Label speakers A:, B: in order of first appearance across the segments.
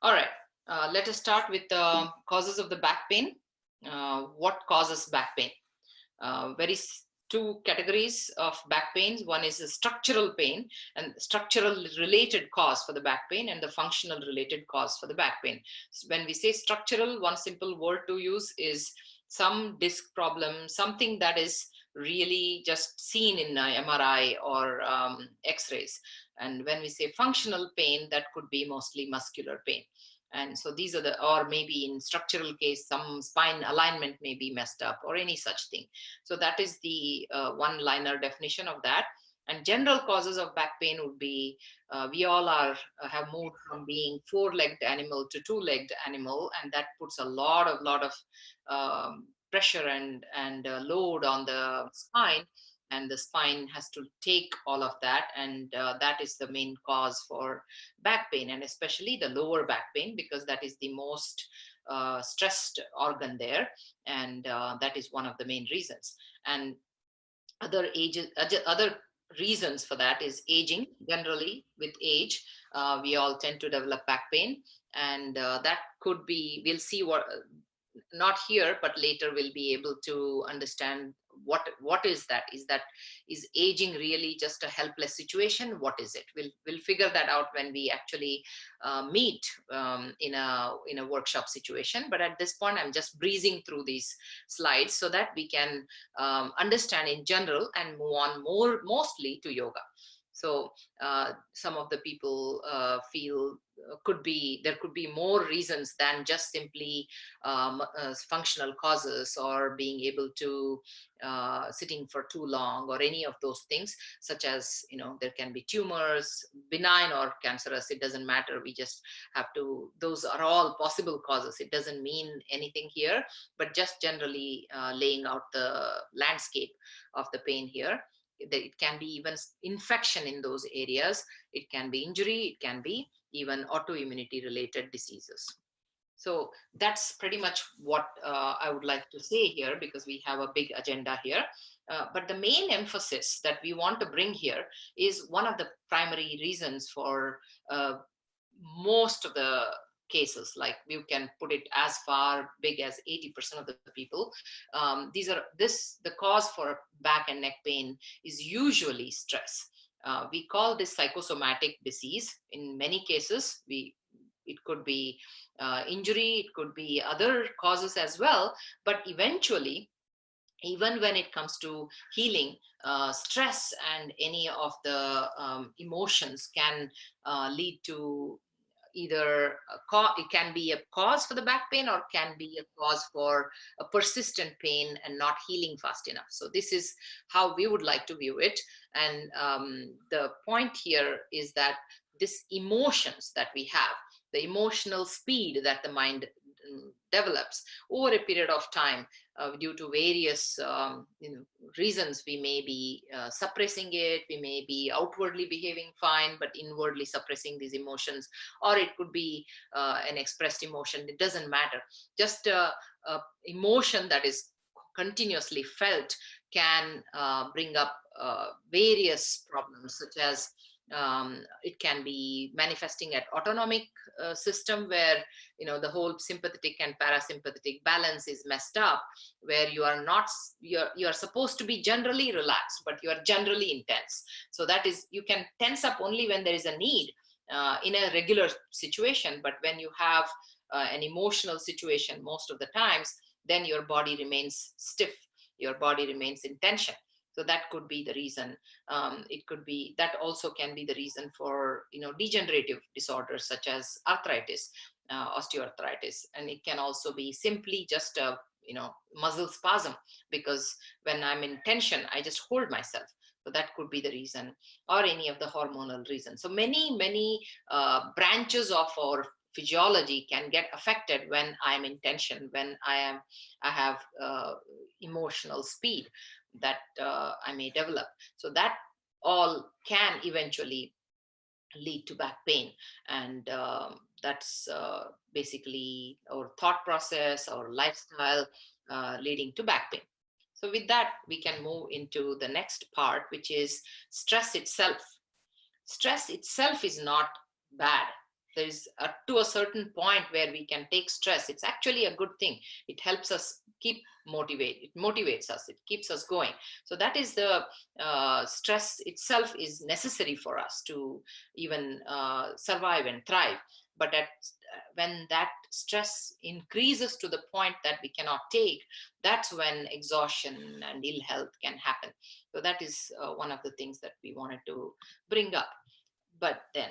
A: All right, let us start with the causes of the back pain. What causes back pain? Two categories of back pains. One is the structural pain and structural related cause for the back pain, and the functional related cause for the back pain. So when we say structural, one simple word to use is some disc problem, something that is really just seen in MRI or X-rays. And when we say functional pain, that could be mostly muscular pain. And so these are or maybe in structural case, some spine alignment may be messed up or any such thing. So that is the one-liner definition of that. And general causes of back pain would be, we all have moved from being four-legged animal to two-legged animal, and that puts a lot of pressure and load on the spine, and the spine has to take all of that, and that is the main cause for back pain, and especially the lower back pain, because that is the most stressed organ there, and that is one of the main reasons. And other reasons for that is aging. Generally with age, we all tend to develop back pain, and that could be, we'll see what, not here, but later we'll be able to understand what is that. Is aging really just a helpless situation? What is it? We'll figure that out when we actually meet in a workshop situation. But at this point, I'm just breezing through these slides so that we can understand in general and move on mostly to yoga. So some of the people feel there could be more reasons than just simply functional causes, or being able to sitting for too long, or any of those things, such as, there can be tumors, benign or cancerous, it doesn't matter. We just have to, those are all possible causes. It doesn't mean anything here, but just generally laying out the landscape of the pain here. It can be even infection in those areas. It can be injury. It can be even autoimmunity related diseases. So that's pretty much what I would like to say here, because we have a big agenda here. But the main emphasis that we want to bring here is one of the primary reasons for most of the cases, like you can put it as far big as 80% of the people. The cause for back and neck pain is usually stress. We call this psychosomatic disease. In many cases, it could be injury, it could be other causes as well, but eventually, even when it comes to healing, stress and any of the emotions can lead to either it can be a cause for the back pain, or can be a cause for a persistent pain and not healing fast enough. So this is how we would like to view it. And the point here is that this emotions that we have, the emotional speed that the mind develops over a period of time, due to various reasons, we may be suppressing it, we may be outwardly behaving fine but inwardly suppressing these emotions, or it could be an expressed emotion. It doesn't matter. Just emotion that is continuously felt can bring up various problems, such as it can be manifesting at autonomic system, where the whole sympathetic and parasympathetic balance is messed up, where you're supposed to be generally relaxed, but you are generally intense. So that is, you can tense up only when there is a need in a regular situation, but when you have an emotional situation most of the times, then your body remains stiff, your body remains in tension. So that could be the reason. It could be, that also can be the reason for degenerative disorders such as arthritis, osteoarthritis, and it can also be simply just a muscle spasm, because when I'm in tension, I just hold myself. So that could be the reason, or any of the hormonal reasons. So many branches of our physiology can get affected when I'm in tension, when I have emotional speed that I may develop. So that all can eventually lead to back pain. And that's basically our thought process, our lifestyle leading to back pain. So with that, we can move into the next part, which is stress itself. Stress itself is not bad. there's to a certain point where we can take stress. It's actually a good thing. It helps us keep motivated. It motivates us. It keeps us going. So that is the stress itself is necessary for us to even survive and thrive. But when that stress increases to the point that we cannot take, that's when exhaustion and ill health can happen. So that is one of the things that we wanted to bring up. But then,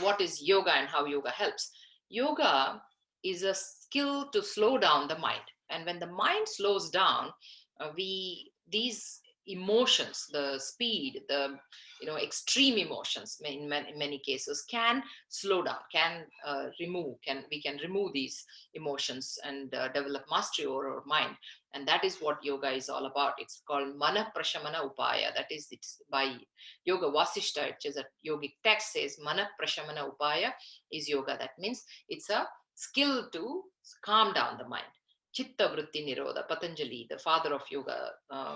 A: what is yoga and how yoga helps? Yoga is a skill to slow down the mind. And when the mind slows down, these emotions, the speed, the extreme emotions in many cases can slow down, can we can remove these emotions and develop mastery over our mind. And that is what yoga is all about. It's called Mana Prashamana Upaya. That is, it's by Yoga Vasishta, which is a yogic text, says Mana Prashamana Upaya is yoga. That means it's a skill to calm down the mind. Chitta Vritti Nirodha, Patanjali, the father of yoga,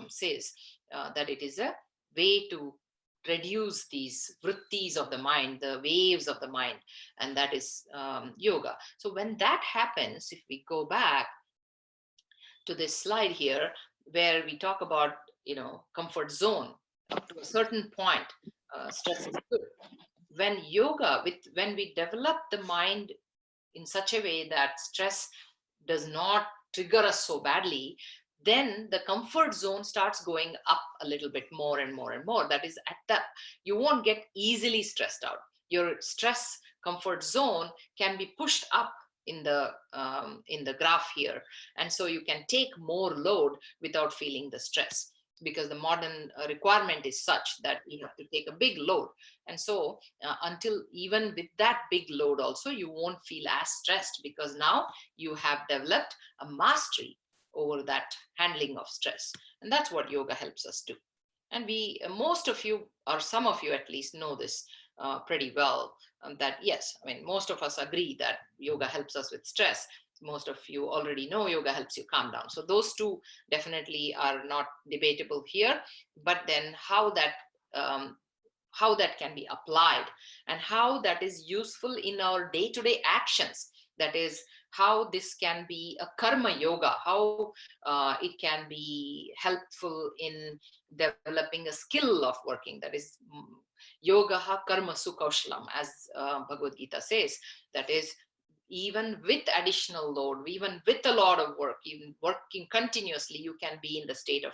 A: says that it is a way to reduce these vrittis of the mind, the waves of the mind, and that is yoga. So when that happens, if we go back to this slide here, where we talk about comfort zone, up to a certain point, stress is good. When we develop the mind in such a way that stress does not trigger us so badly, then the comfort zone starts going up a little bit more and more and more. That is, you won't get easily stressed out. Your stress comfort zone can be pushed up in the graph here, and so you can take more load without feeling the stress, because the modern requirement is such that you have to take a big load. And so until even with that big load also, you won't feel as stressed, because now you have developed a mastery over that handling of stress. And that's what yoga helps us do. And most of you, or some of you at least, know this pretty well, that yes, I mean, most of us agree that yoga helps us with stress. Most of you already know yoga helps you calm down. So those two definitely are not debatable here. But then how that can be applied and how that is useful in our day-to-day actions, that is, how this can be a karma yoga, how it can be helpful in developing a skill of working, that is yoga karma sukaushalam, as Bhagavad Gita says. That is, even with additional load, even with a lot of work, even working continuously, you can be in the state of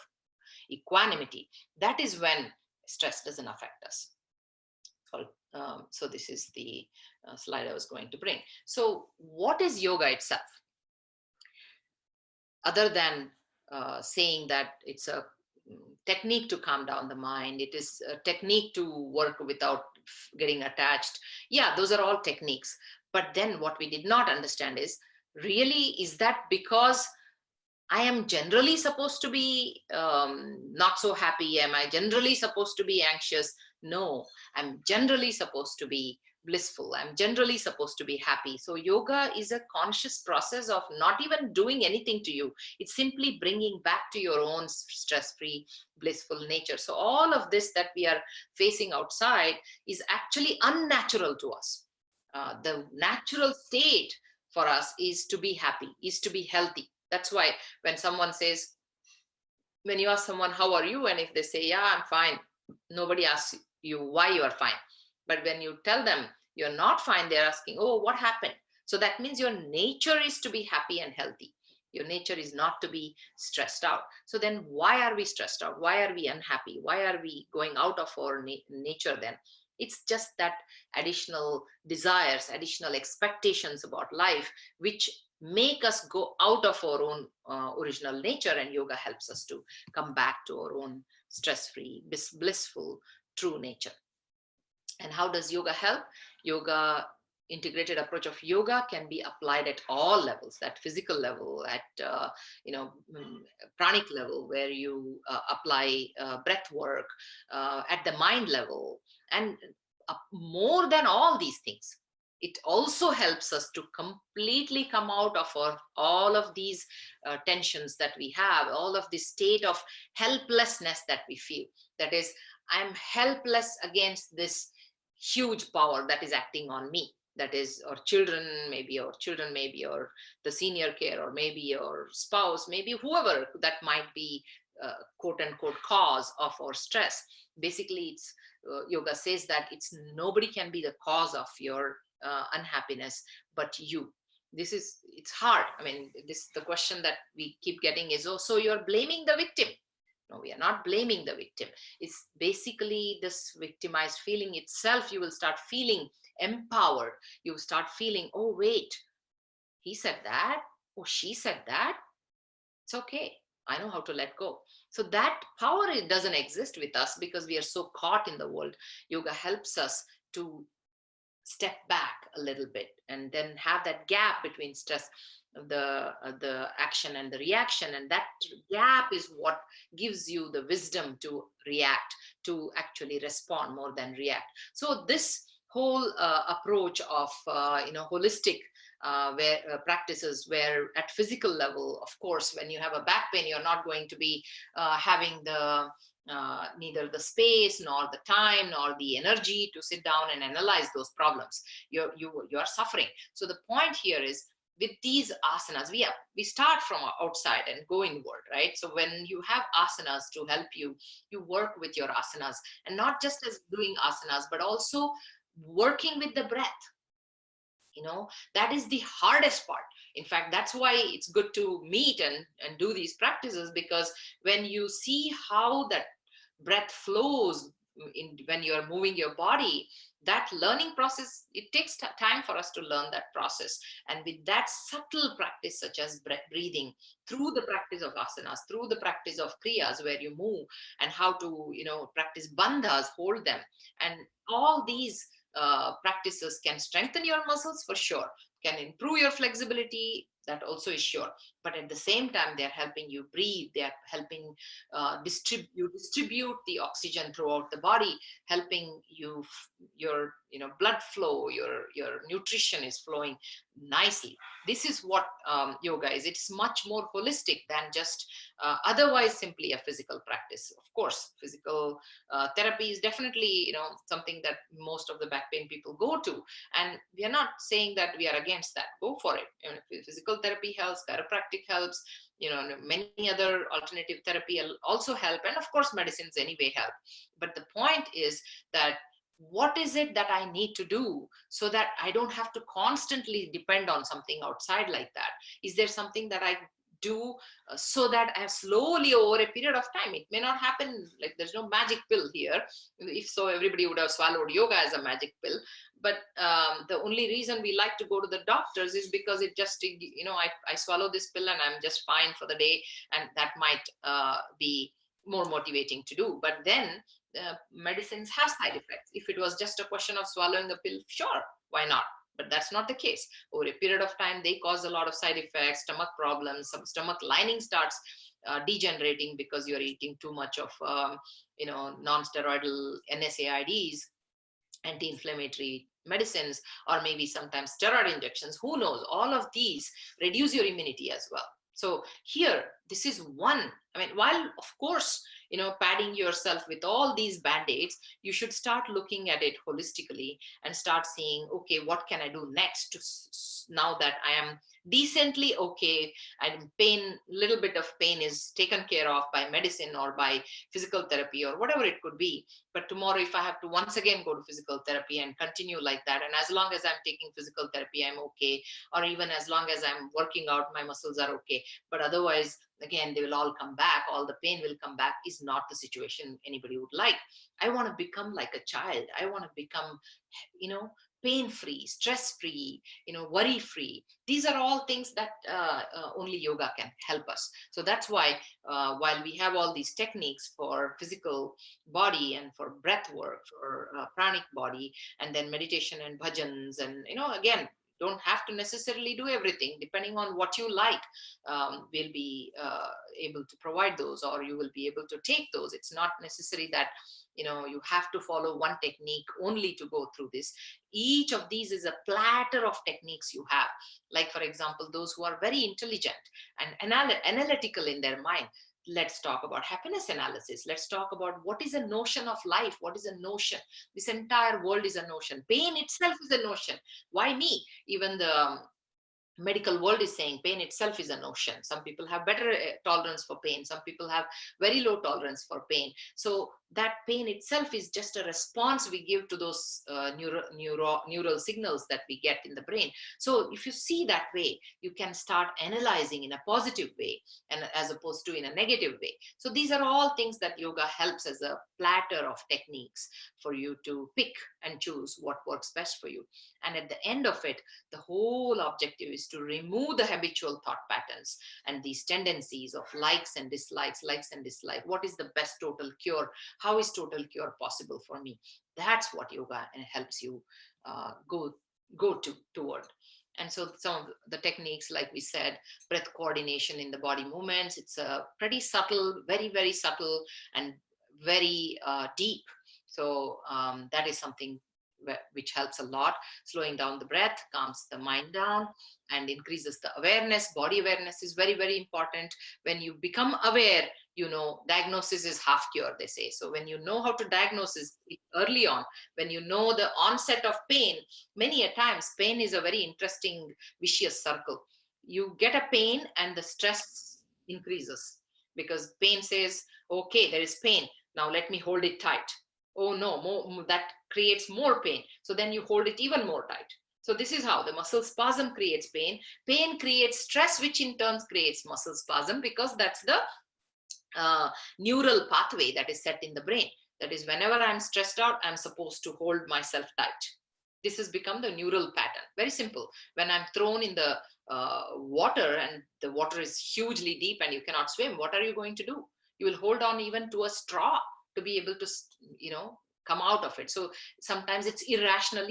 A: equanimity. That is when stress doesn't affect us. So this is the slide I was going to bring. So what is yoga itself? Other than saying that it's a technique to calm down the mind, it is a technique to work without getting attached. Yeah, those are all techniques. But then what we did not understand is, really, is that because I am generally supposed to be not so happy? Am I generally supposed to be anxious? No, I'm generally supposed to be blissful. I'm generally supposed to be happy. So yoga is a conscious process of not even doing anything to you. It's simply bringing back to your own stress-free, blissful nature. So all of this that we are facing outside is actually unnatural to us. The natural state for us is to be happy, is to be healthy. That's why when you ask someone, how are you? And if they say, yeah, I'm fine, nobody asks you why you are fine. But when you tell them you're not fine, they're asking, oh, what happened? So that means your nature is to be happy and healthy. Your nature is not to be stressed out. So then why are we stressed out? Why are we unhappy? Why are we going out of our nature then? It's just that additional desires, additional expectations about life, which make us go out of our own original nature, and yoga helps us to come back to our own stress-free, blissful, true nature. And how does yoga help? Yoga, integrated approach of yoga, can be applied at all levels, at physical level, at pranic level, where you apply breath work, at the mind level, and more than all these things, it also helps us to completely come out of all of these tensions that we have, all of this state of helplessness that we feel. That is, I'm helpless against this huge power that is acting on me. That is, or children maybe, or the senior care, or maybe your spouse, maybe whoever that might be, quote unquote cause of our stress. Basically, it's yoga says that it's nobody can be the cause of your unhappiness but you. It's hard. I mean, this the question that we keep getting is, oh, so you're blaming the victim. No, we are not blaming the victim. It's basically this victimized feeling itself. You will start feeling empowered. You start feeling, oh, wait, he said that. Oh, she said that. It's okay. I know how to let go. So that power, it doesn't exist with us because we are so caught in the world. Yoga helps us to step back a little bit and then have that gap between stress, the action and the reaction, and that gap is what gives you the wisdom to react, to actually respond more than react. So this whole approach of holistic where practices, where at physical level, of course, when you have a back pain, you're not going to be having the neither the space nor the time nor the energy to sit down and analyze those problems. You are suffering. So the point here is, with these asanas, we start from outside and go inward, right? So when you have asanas to help you, you work with your asanas, and not just as doing asanas, but also working with the breath. That is the hardest part. In fact, that's why it's good to meet and do these practices, because when you see how that breath flows when you're moving your body, that learning process, it takes time for us to learn that process. And with that subtle practice, such as breathing, through the practice of asanas, through the practice of kriyas where you move, and how to practice bandhas, hold them, and all these practices can strengthen your muscles for sure, can improve your flexibility, that also is sure. But at the same time, they're helping you breathe, they're helping distribute the oxygen throughout the body, helping you, your blood flow, your nutrition is flowing nicely. This is what yoga is. It's much more holistic than just otherwise simply a physical practice. Of course, physical therapy is definitely something that most of the back pain people go to, and we are not saying that we are against that. Go for it. Physical therapy helps, chiropractic helps, many other alternative therapy also help, and of course medicines anyway help. But the point is that, what is it that I need to do so that I don't have to constantly depend on something outside like that? Is there something that I do so that I slowly, over a period of time, it may not happen, like there's no magic pill here. If so, everybody would have swallowed yoga as a magic pill. But the only reason we like to go to the doctors is because it just, I swallow this pill and I'm just fine for the day, and that might be more motivating to do. But then medicines have side effects. If it was just a question of swallowing a pill, sure, why not? But that's not the case. Over a period of time, they cause a lot of side effects, stomach problems, some stomach lining starts degenerating because you're eating too much of non-steroidal NSAIDs, anti-inflammatory medicines, or maybe sometimes steroid injections. Who knows? All of these reduce your immunity as well. So here, this is one. I mean, while of course, padding yourself with all these band-aids, you should start looking at it holistically and start seeing, okay, what can I do next to, now that I am decently okay, and little bit of pain is taken care of by medicine or by physical therapy or whatever it could be. But tomorrow, if I have to once again go to physical therapy and continue like that, and as long as I'm taking physical therapy, I'm okay, or even as long as I'm working out, my muscles are okay. But otherwise, again, they will all come back, all the pain will come back, is not the situation anybody would like. I want to become like a child. I want to become, pain-free, stress-free, worry-free. These are all things that only yoga can help us. So that's why while we have all these techniques for physical body and for breath work, for pranic body, and then meditation and bhajans, and again, don't have to necessarily do everything. Depending on what you like, we'll be able to provide those, or you will be able to take those. It's not necessary that you have to follow one technique only to go through this. Each of these is a platter of techniques you have. Like, for example, those who are very intelligent and analytical in their mind, let's talk about happiness analysis. Let's talk about what is a notion of life. What is a notion? This entire world is a notion. Pain itself is a notion. Why me? Even the medical world is saying pain itself is a notion. Some people have better tolerance for pain, some people have very low tolerance for pain. So that pain itself is just a response we give to those neural signals that we get in the brain. So if you see that way, you can start analyzing in a positive way, and as opposed to in a negative way. So these are all things that yoga helps as a platter of techniques for you to pick and choose what works best for you. And at the end of it, the whole objective is to remove the habitual thought patterns and these tendencies of likes and dislikes, likes and dislikes. What is the best total cure? How is total cure possible for me? That's what yoga helps you go toward. And so some of the techniques, like we said, breath coordination in the body movements, it's a pretty subtle, very, very subtle and very deep. So that is something which helps a lot. Slowing down the breath calms the mind down and increases the awareness. Body awareness is very, very important. When you become aware, diagnosis is half cure, they say. So when you know how to diagnose it early on, when you know the onset of pain, many a times pain is a very interesting vicious circle. You get a pain and the stress increases, because pain says, okay, there is pain, now let me hold it tight. Oh no, that creates more pain. So then you hold it even more tight. So this is how the muscle spasm creates pain. Pain creates stress, which in turn creates muscle spasm, because that's the neural pathway that is set in the brain. That is, whenever I'm stressed out, I'm supposed to hold myself tight. This has become the neural pattern. Very simple. When I'm thrown in the water and the water is hugely deep and you cannot swim, what are you going to do? You will hold on even to a straw to be able to, come out of it. So sometimes it's irrational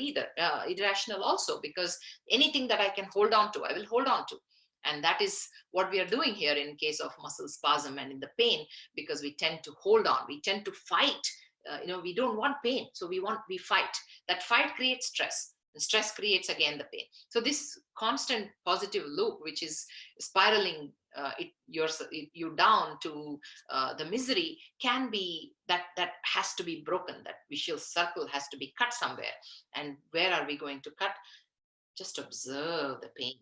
A: also, because anything that I can hold on to, I will hold on to. And that is what we are doing here in case of muscle spasm and in the pain, because we tend to hold on, we tend to fight. We don't want pain, so we fight. That fight creates stress, and stress creates again the pain. So this constant positive loop, which is spiraling you down to the misery, can be that has to be broken. That vicious circle has to be cut somewhere. And where are we going to cut? Just observe the pain.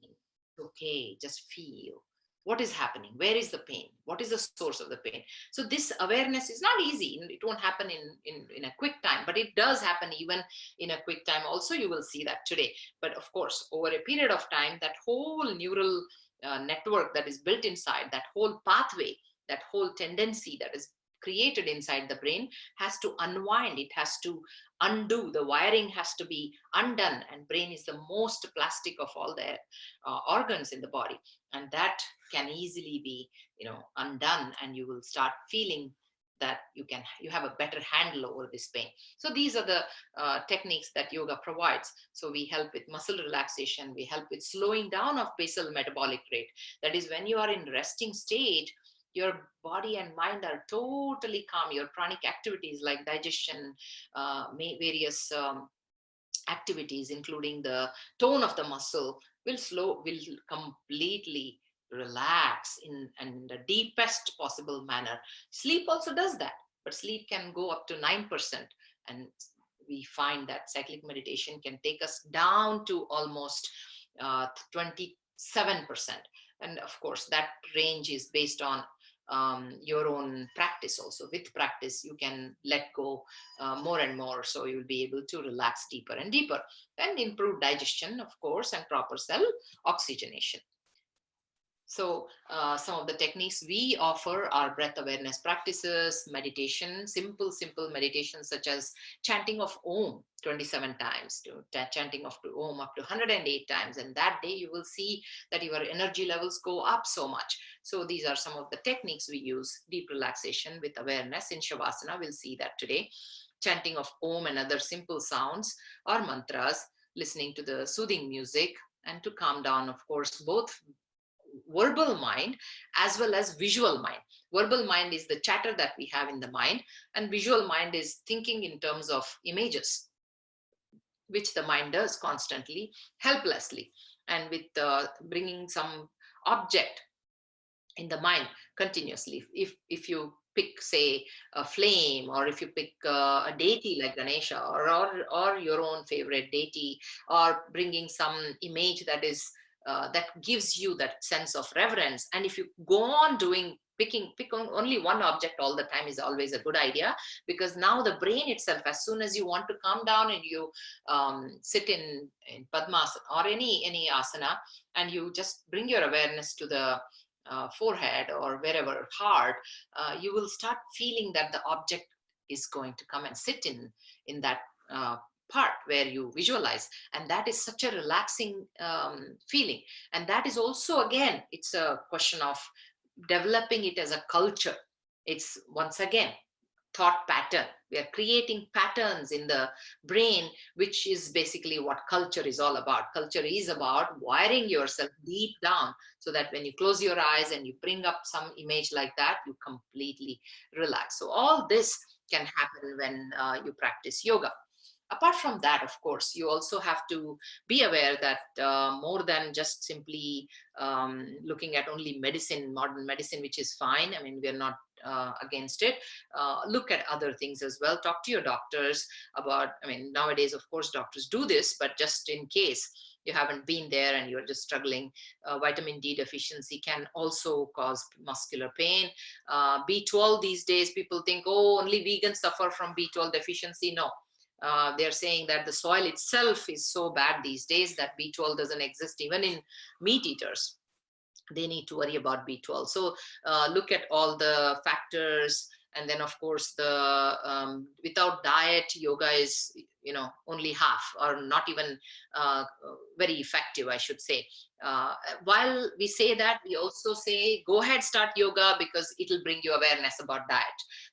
A: Okay, just feel what is happening. Where is the pain? What is the source of the pain? So this awareness is not easy. It won't happen in a quick time, but it does happen even in a quick time. Also, you will see that today. But of course, over a period of time, that whole neural network that is built inside, that whole pathway, that whole tendency that is created inside the brain has to unwind. It has to undo. The wiring has to be undone. And brain is the most plastic of all the organs in the body. And that can easily be, undone, and you will start feeling that you have a better handle over this pain. So these are the techniques that yoga provides. So we help with muscle relaxation. We help with slowing down of basal metabolic rate. That is, when you are in resting state, your body and mind are totally calm. Your pranic activities like digestion, various activities, including the tone of the muscle, will completely relax in the deepest possible manner. Sleep also does that, but sleep can go up to 9%. And we find that cyclic meditation can take us down to almost 27%. And of course, that range is based on your own practice also. With practice, you can let go more and more, so you'll be able to relax deeper and deeper, and improve digestion, of course, and proper cell oxygenation. So some of the techniques we offer are breath awareness practices, meditation, simple meditation, such as chanting of Om 27 times, to chanting of Om up to 108 times. And that day you will see that your energy levels go up so much. So these are some of the techniques we use. Deep relaxation with awareness in Shavasana, we'll see that today. Chanting of Om and other simple sounds or mantras, listening to the soothing music, and to calm down, of course, both verbal mind as well as visual mind. Verbal mind is the chatter that we have in the mind, and visual mind is thinking in terms of images, which the mind does constantly, helplessly. And with bringing some object in the mind continuously. If you pick, say, a flame, or if you pick a deity like Ganesha, or your own favorite deity, or bringing some image that is that gives you that sense of reverence, and if you go on doing pick on only one object all the time is always a good idea, because now the brain itself, as soon as you want to calm down and you sit in Padmasana or any asana, and you just bring your awareness to the forehead or wherever, heart, you will start feeling that the object is going to come and sit in that part where you visualize, and that is such a relaxing feeling. And that is also, again, it's a question of developing it as a culture. It's once again thought pattern. We are creating patterns in the brain, which is basically what culture is all about. Culture is about wiring yourself deep down, so that when you close your eyes and you bring up some image like that, you completely relax. So all this can happen when you practice yoga. Apart from that, of course, you also have to be aware that more than just simply looking at only medicine, modern medicine, which is fine. I mean, we're not against it. Look at other things as well. Talk to your doctors about, I mean, nowadays, of course, doctors do this, but just in case you haven't been there and you're just struggling, vitamin D deficiency can also cause muscular pain. B12 these days, people think, oh, only vegans suffer from B12 deficiency. No. They're saying that the soil itself is so bad these days that B12 doesn't exist even in meat eaters. They need to worry about B12. So look at all the factors. And then, of course, the without diet, yoga is, only half, or not even very effective, I should say. While we say that, we also say, go ahead, start yoga, because it'll bring you awareness about diet.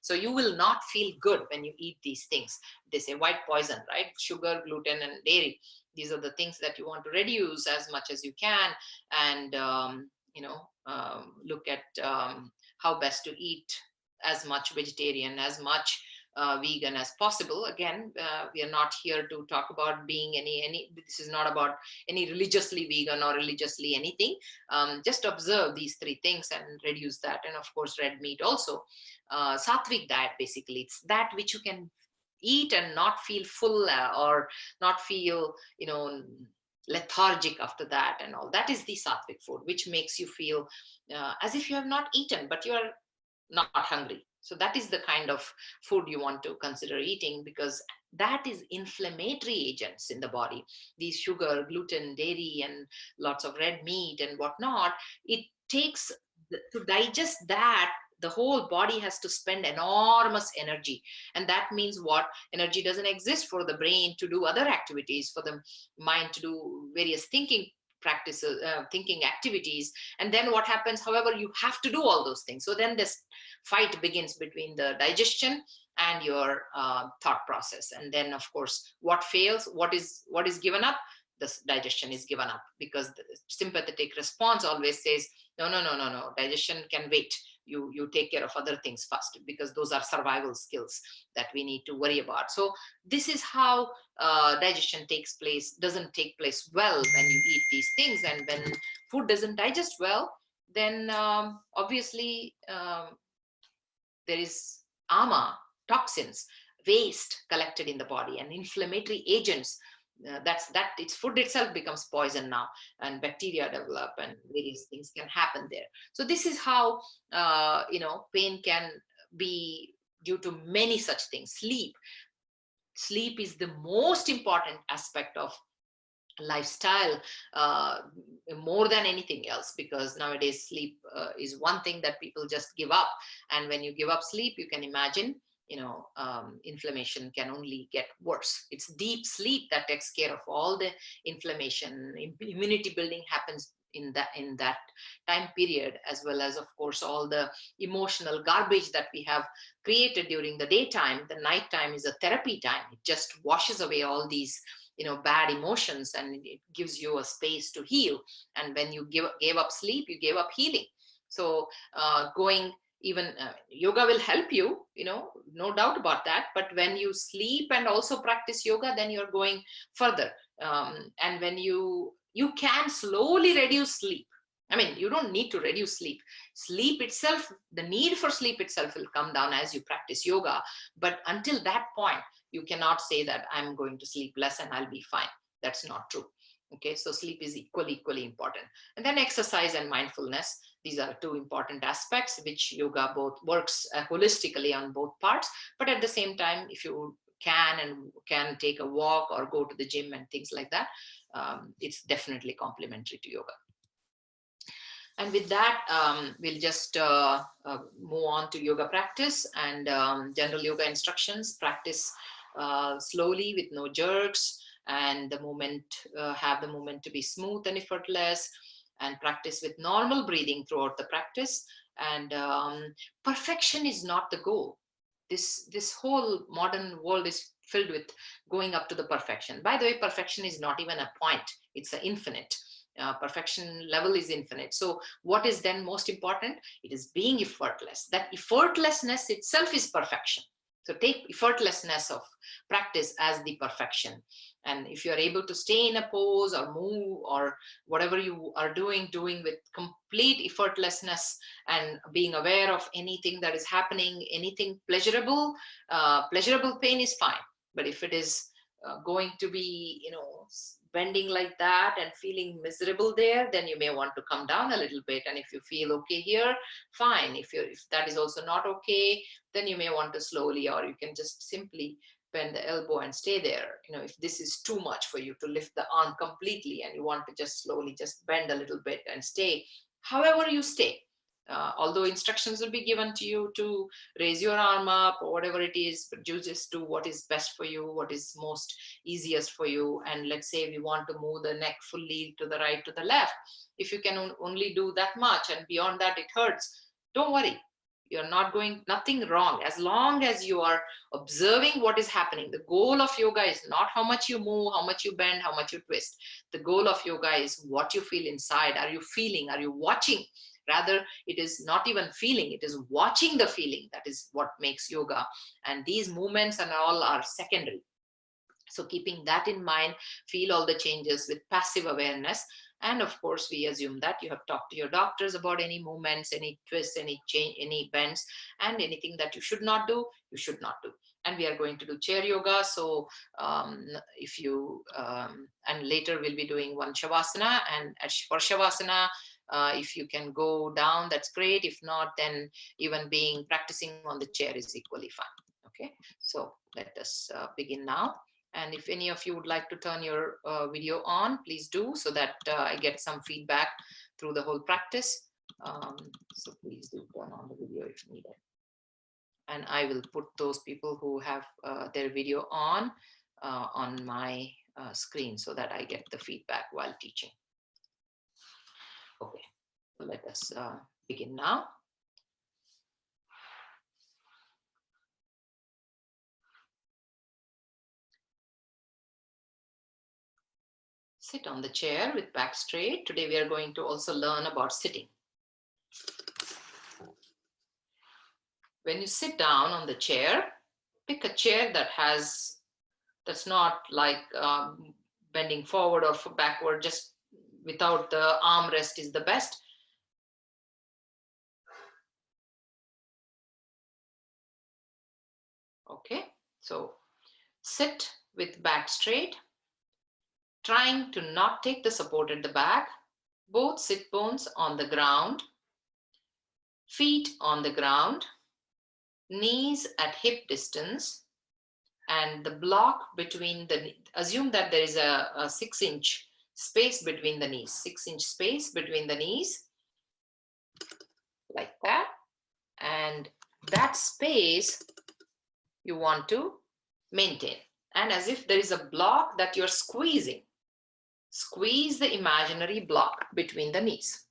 A: So you will not feel good when you eat these things. They say white poison, right? Sugar, gluten, and dairy. These are the things that you want to reduce as much as you can. And, look at how best to eat as much vegetarian, as much vegan as possible. Again, we are not here to talk about being any, this is not about any religiously vegan or religiously anything. Just observe these three things and reduce that. And of course, red meat also. Sattvic diet, basically, it's that which you can eat and not feel full, or not feel, lethargic after that and all. That is the sattvic food, which makes you feel as if you have not eaten, but you are not hungry. So that is the kind of food you want to consider eating, because that is inflammatory agents in the body. These sugar, gluten, dairy, and lots of red meat and whatnot, it takes, to digest that, the whole body has to spend enormous energy. And that means what? Energy doesn't exist for the brain to do other activities, for the mind to do various thinking practices, thinking activities. And then what happens? However, you have to do all those things. So then this fight begins between the digestion and your thought process. And then, of course, what fails? What is given up? This digestion is given up, because the sympathetic response always says, no, digestion can wait. You take care of other things first, because those are survival skills that we need to worry about. So this is how digestion doesn't take place well when you eat these things. And when food doesn't digest well, then obviously there is ama, toxins, waste collected in the body, and inflammatory agents. Its food itself becomes poison now, and bacteria develop, and various things can happen there. So this is how pain can be due to many such things. Sleep is the most important aspect of lifestyle, more than anything else, because nowadays sleep is one thing that people just give up. And when you give up sleep, you can imagine, inflammation can only get worse. It's deep sleep that takes care of all the inflammation. Immunity building happens in that time period, as well as, of course, all the emotional garbage that we have created during the daytime. The nighttime is a therapy time. It just washes away all these bad emotions, and it gives you a space to heal. And when you gave up sleep, you gave up healing. So yoga will help you, no doubt about that. But when you sleep and also practice yoga, then you're going further. And when you can slowly reduce sleep, I mean, you don't need to reduce sleep. Sleep itself, the need for sleep itself will come down as you practice yoga. But until that point, you cannot say that I'm going to sleep less and I'll be fine. That's not true. Okay, so sleep is equally important. And then exercise and mindfulness. These are two important aspects which yoga both works holistically on both parts. But at the same time, if you can take a walk or go to the gym and things like that, it's definitely complementary to yoga. And with that, we'll just move on to yoga practice and general yoga instructions. Practice slowly with no jerks, and the movement, have the movement to be smooth and effortless, and practice with normal breathing throughout the practice. And perfection is not the goal. This whole modern world is filled with going up to the perfection. By the way, perfection is not even a point, it's an infinite. Perfection level is infinite. So what is then most important? It is being effortless. That effortlessness itself is perfection. So take effortlessness of practice as the perfection. And if you're able to stay in a pose or move or whatever you are doing with complete effortlessness and being aware of anything that is happening, anything pleasurable, pleasurable pain is fine. But if it is going to be, bending like that and feeling miserable there, then you may want to come down a little bit. And if you feel okay here, fine. If that is also not okay, then you may want to slowly, or you can just simply bend the elbow and stay there. If this is too much for you to lift the arm completely and you want to just slowly just bend a little bit and stay, however you stay. Although instructions will be given to you to raise your arm up or whatever it is, but you just do what is best for you, what is most easiest for you. And let's say we want to move the neck fully to the right, to the left. If you can only do that much and beyond that it hurts, don't worry. You're not going, nothing wrong. As long as you are observing what is happening. The goal of yoga is not how much you move, how much you bend, how much you twist. The goal of yoga is what you feel inside. Are you feeling? Are you watching? Rather, it is not even feeling, it is watching the feeling. That is what makes yoga. And these movements and all are secondary. So keeping that in mind, feel all the changes with passive awareness. And of course, we assume that you have talked to your doctors about any movements, any twists, any change, any bends, and anything that you should not do, you should not do. And we are going to do chair yoga. So if you, and later we'll be doing one Shavasana. And for Shavasana, if you can go down, that's great. If not, then even practicing on the chair is equally fine. Okay, so let us begin now. And if any of you would like to turn your video on, please do, so that I get some feedback through the whole practice. So please do turn on the video if needed. And I will put those people who have their video on my screen so that I get the feedback while teaching. Okay, so let us begin now. Sit on the chair with back straight. Today we are going to also learn about sitting. When you sit down on the chair, pick a chair that's not like bending forward or backward, just without the armrest is the best. Okay, so sit with back straight, trying to not take the support at the back, both sit bones on the ground, feet on the ground, knees at hip distance, and the block between assume that there is a 6-inch space between the knees, 6-inch space between the knees, like that. And that space you want to maintain. And as if there is a block that you're squeezing, squeeze the imaginary block between the knees.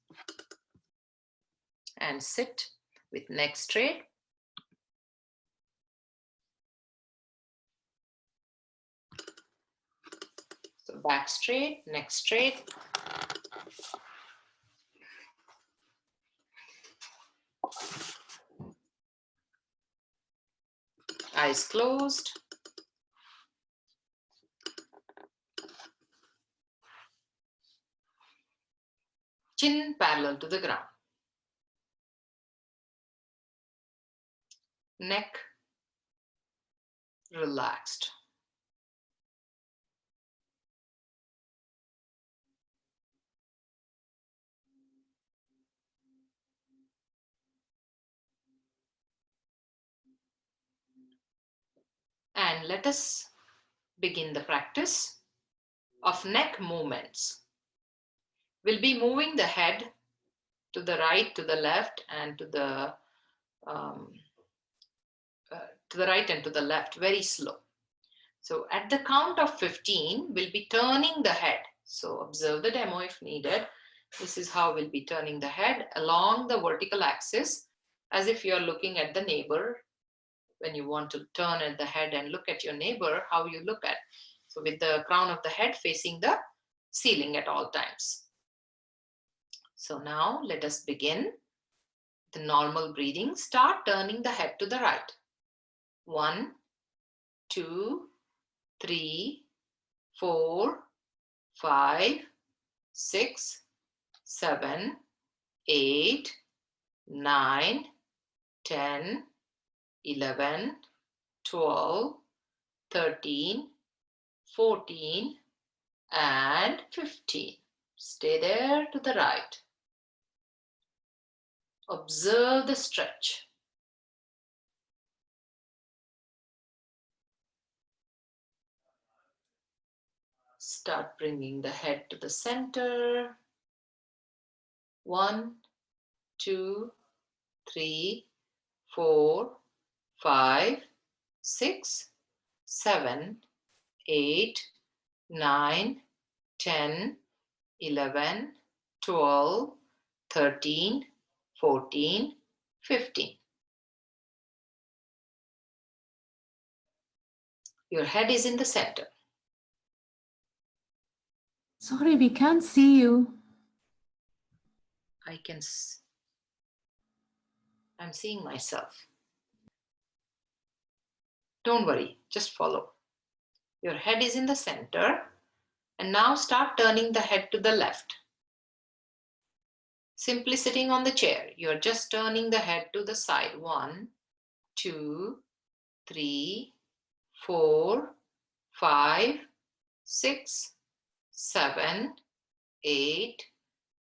A: And sit with neck straight. So back straight, neck straight. Eyes closed. Chin parallel to the ground. Neck relaxed. And let us begin the practice of neck movements. We'll be moving the head to the right, to the left, and to the right and to the left, very slow. So at the count of 15, we'll be turning the head. So observe the demo if needed. This is how we'll be turning the head along the vertical axis, as if you're looking at the neighbor. When you want to turn at the head and look at your neighbor, how you look at. So with the crown of the head facing the ceiling at all times. So now let us begin the normal breathing. Start turning the head to the right. 1, 2, 3, 4, 5, 6, 7, 8, 9, 10, 11, 12, 13, 14, and 15. Stay there to the right. Observe the stretch. Start bringing the head to the center. 1, 2, 3, 4, 5, 6, 7, 8, 9, 10, 11, 12, 13, 14, 15. Your head is in the center.
B: Sorry, we can't see you.
A: I'm seeing myself. Don't worry, just follow. Your head is in the center. And now start turning the head to the left. Simply sitting on the chair, you're just turning the head to the side. 1, 2, 3, 4, 5, 6, 7, 8,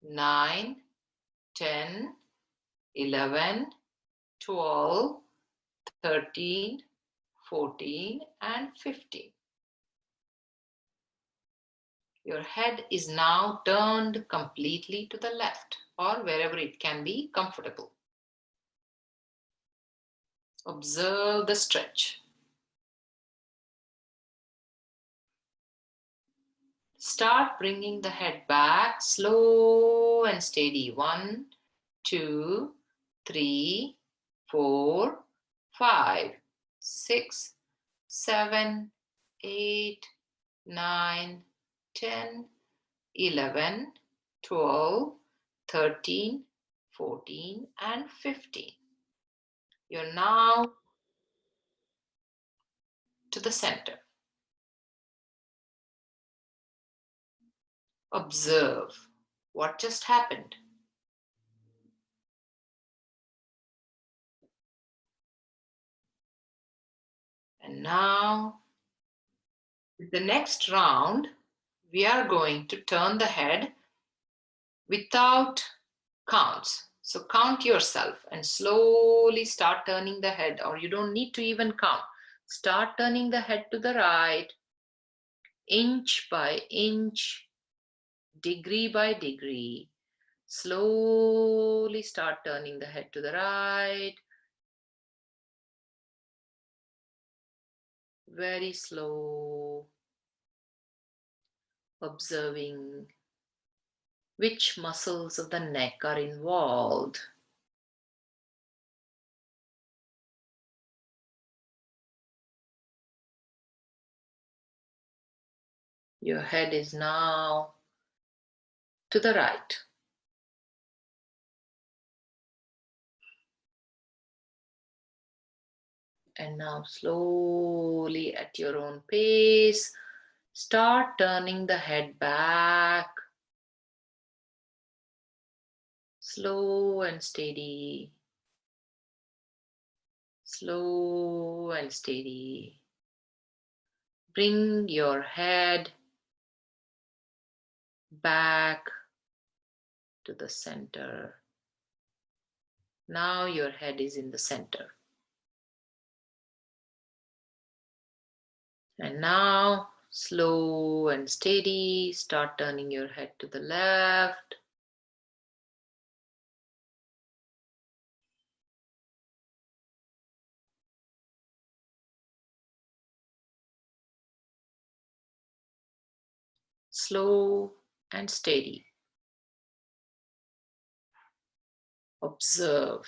A: 9, 10, 11, 12, 13, 14, and 15. Your head is now turned completely to the left or wherever it can be comfortable. Observe the stretch. Start bringing the head back, slow and steady. 1, 2, 3, 4, 5, 6, 7, 8, 9, 10, 11, 12, 13, 14, and 15. You're now to the center. Observe what just happened. And now, with the next round, we are going to turn the head without counts. So count yourself and slowly start turning the head, or you don't need to even count. Start turning the head to the right, inch by inch, degree by degree. Slowly start turning the head to the right. Very slow. Observing which muscles of the neck are involved. Your head is now to the right. And now slowly at your own pace, start turning the head back Slow and steady. Slow and steady. Bring your head back to the center. Now your head is in the center. And now, slow and steady, start turning your head to the left. Slow and steady. Observe,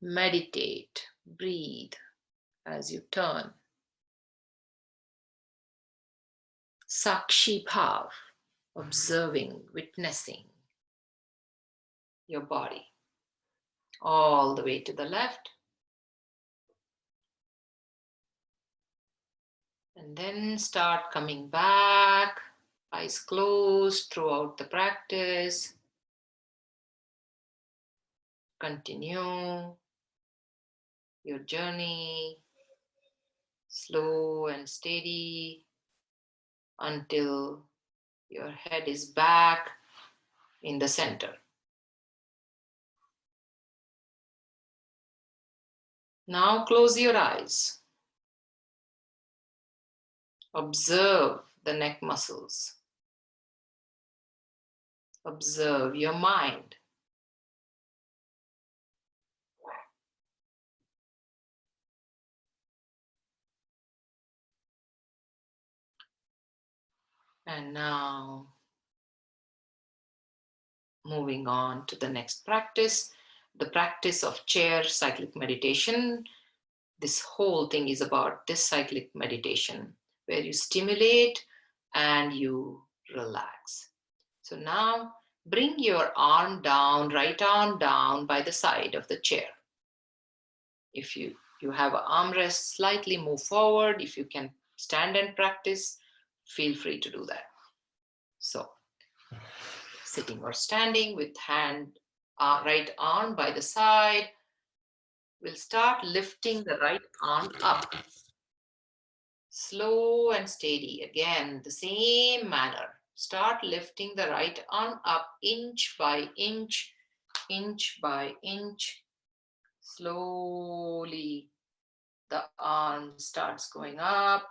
A: meditate, breathe as you turn. Sakshi Bhav, observing, witnessing your body. All the way to the left. And then start coming back, eyes closed throughout the practice. Continue your journey, slow and steady, until your head is back in the center. Now close your eyes. Observe the neck muscles. Observe your mind. And now, moving on to the next practice, the practice of chair cyclic meditation. This whole thing is about this cyclic meditation where you stimulate and you relax. So now bring your arm down, right arm down by the side of the chair. If you have an armrest, slightly move forward. If you can stand and practice, feel free to do that. So sitting or standing with right arm by the side, we'll start lifting the right arm up. Slow and steady. Again, the same manner. Start lifting the right arm up inch by inch, inch by inch. Slowly, the arm starts going up.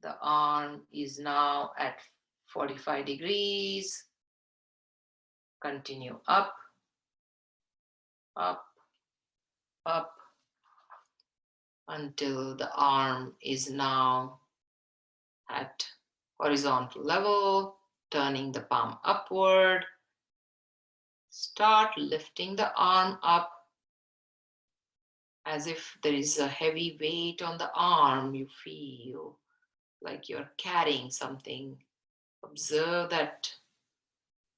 A: The arm is now at 45 degrees. Continue up, up, up, until the arm is now at horizontal level, turning the palm upward. Start lifting the arm up as if there is a heavy weight on the arm. You feel like you're carrying something. Observe that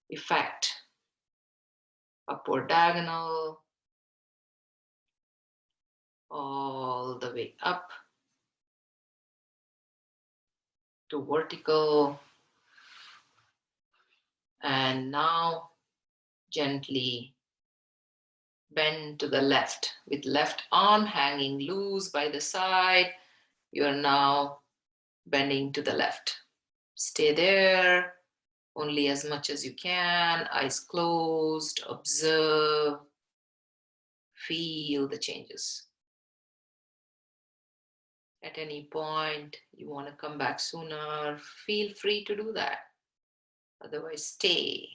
A: effect. Upward diagonal, all the way up to vertical. And now gently bend to the left with left arm hanging loose by the side. You are now bending to the left. Stay there only as much as you can, eyes closed. Observe, feel the changes. At any point you want to come back sooner, feel free to do that. Otherwise, stay,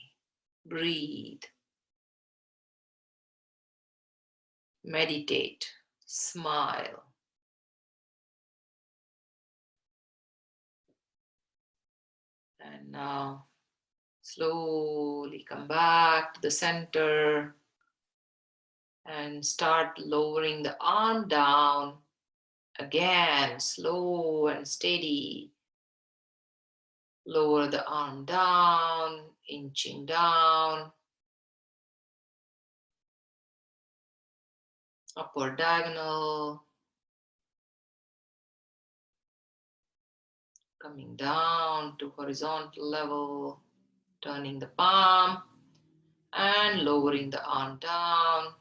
A: breathe, meditate, smile. And now slowly come back to the center and start lowering the arm down. Again, slow and steady. Lower the arm down, inching down. Upward diagonal. Coming down to horizontal level, turning the palm. and lowering the arm down.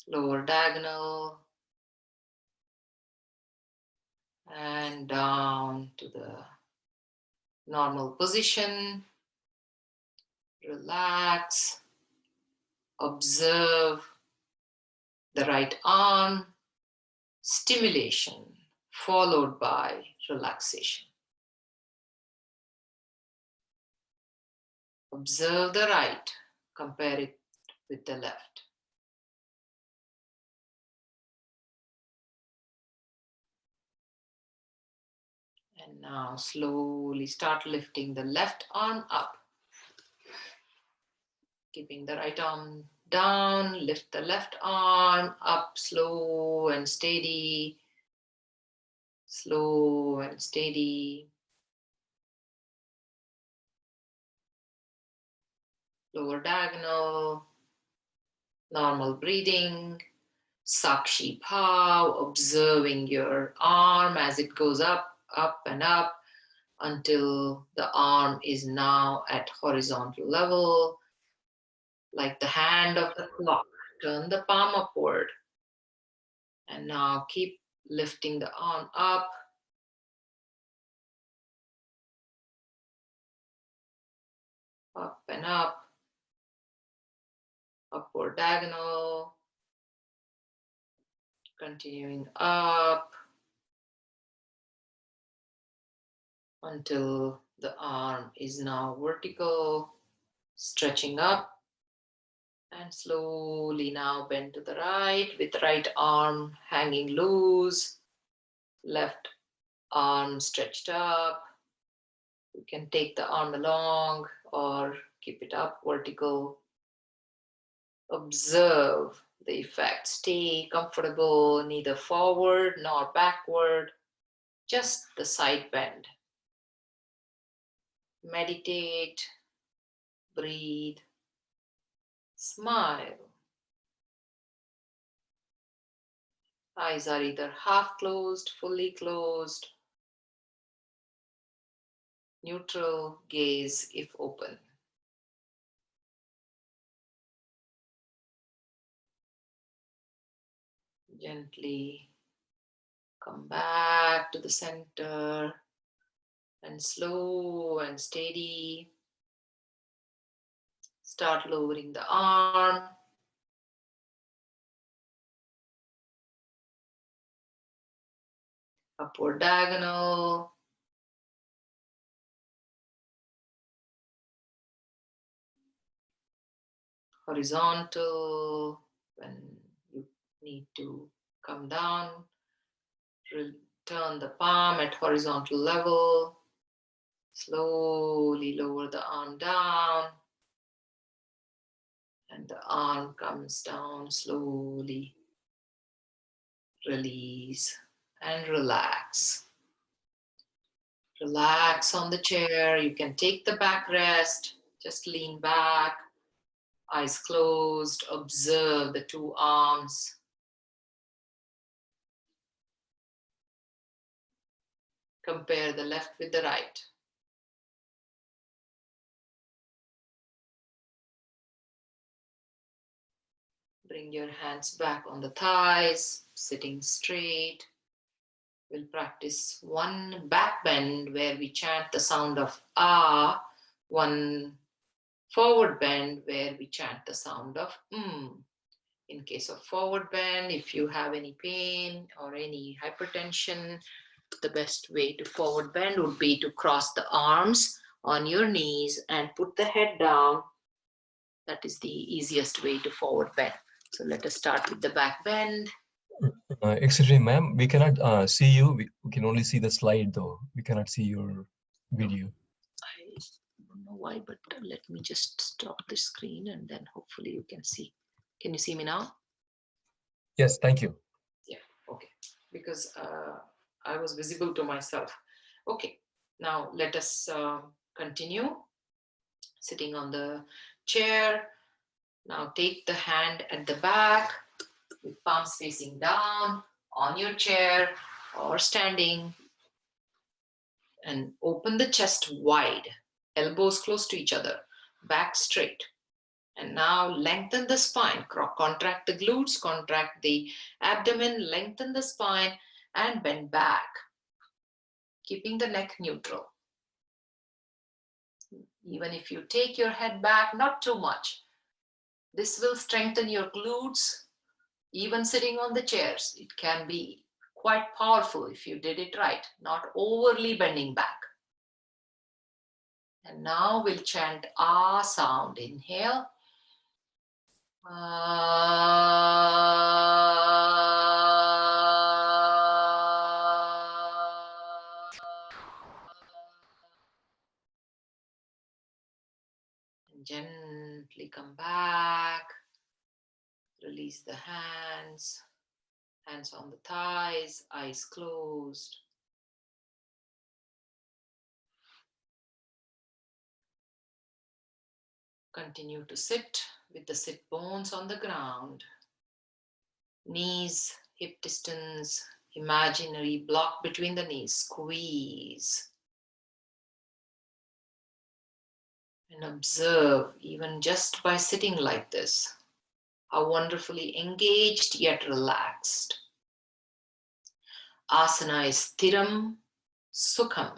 A: Lower diagonal and down to the normal position. Relax. Observe the right arm. Stimulation followed by relaxation. Observe the right. Compare it with the left. And now slowly start lifting the left arm up. Keeping the right arm down, lift the left arm up, slow and steady. Slow and steady. Lower diagonal. Normal breathing. Sakshi Bhav, observing your arm as it goes up, up and up until the arm is now at horizontal level, like the hand of the clock. Turn the palm upward. And now keep lifting the arm up. Up and up. Upward diagonal. Continuing up until the arm is now vertical, stretching up, and slowly now bend to the right with right arm hanging loose, left arm stretched up. You can take the arm along or keep it up vertical. Observe the effect. Stay comfortable, neither forward nor backward, just the side bend. Meditate, breathe, smile. Eyes are either half closed, fully closed, neutral gaze if open. Gently come back to the center and slow and steady. Start lowering the arm. Upward diagonal. Horizontal when you need to come down. Turn the palm at horizontal level. Slowly lower the arm down. And the arm comes down slowly. Release and relax. Relax on the chair. You can take the backrest. Just lean back. Eyes closed. Observe the two arms. Compare the left with the right. Bring your hands back on the thighs, sitting straight. We'll practice one back bend where we chant the sound of ah, one forward bend where we chant the sound of In case of forward bend, if you have any pain or any hypertension, the best way to forward bend would be to cross the arms on your knees and put the head down. That is the easiest way to forward bend. So let us start with the back bend.
C: Excuse me, ma'am, we cannot see you. We can only see the slide though. We cannot see your video.
A: I don't know why, but let me just stop the screen and then hopefully you can see. Can you see me now?
C: Yes, thank you.
A: Yeah, okay. Because I was visible to myself. Okay, now let us continue. Sitting on the chair. Now take the hand at the back with palms facing down on your chair or standing. And open the chest wide, elbows close to each other, back straight. And now lengthen the spine, contract the glutes, contract the abdomen, lengthen the spine, and bend back, keeping the neck neutral. Even if you take your head back, not too much. This will strengthen your glutes. Even sitting on the chairs, it can be quite powerful if you did it right, not overly bending back. And now we'll chant Ah sound. Inhale. And gently come back. Release the hands. Hands on the thighs, eyes closed. Continue to sit with the sit bones on the ground. Knees, hip distance, imaginary block between the knees. Squeeze. And observe, even just by sitting like this, how wonderfully engaged yet relaxed. Asana is Thiram Sukham.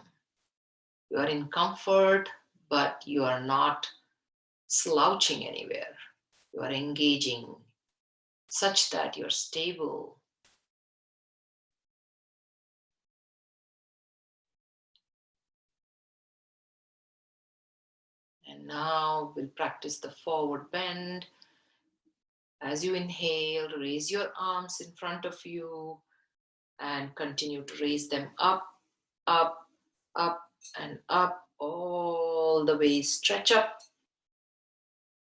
A: You are in comfort, but you are not slouching anywhere. You are engaging such that you're stable. And now we'll practice the forward bend. As you inhale, raise your arms in front of you and continue to raise them up, up, up, and up, all the way. Stretch up.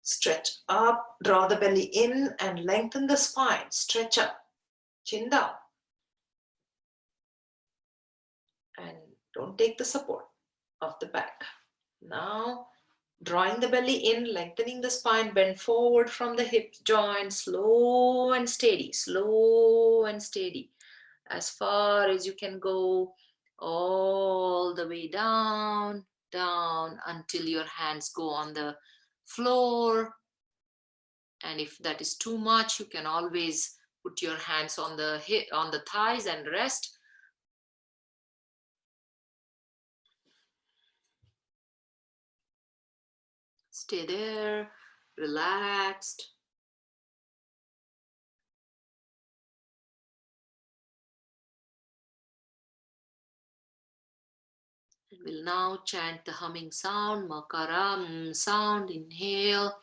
A: Stretch up, draw the belly in and lengthen the spine. Stretch up, chin down. And don't take the support of the back. Now, drawing the belly in, lengthening the spine, bend forward from the hip joint, slow and steady, as far as you can go, all the way down, down until your hands go on the floor. And if that is too much, you can always put your hands on the hip, on the thighs and rest. Stay there, relaxed. And we'll now chant the humming sound, Makaram sound. Inhale.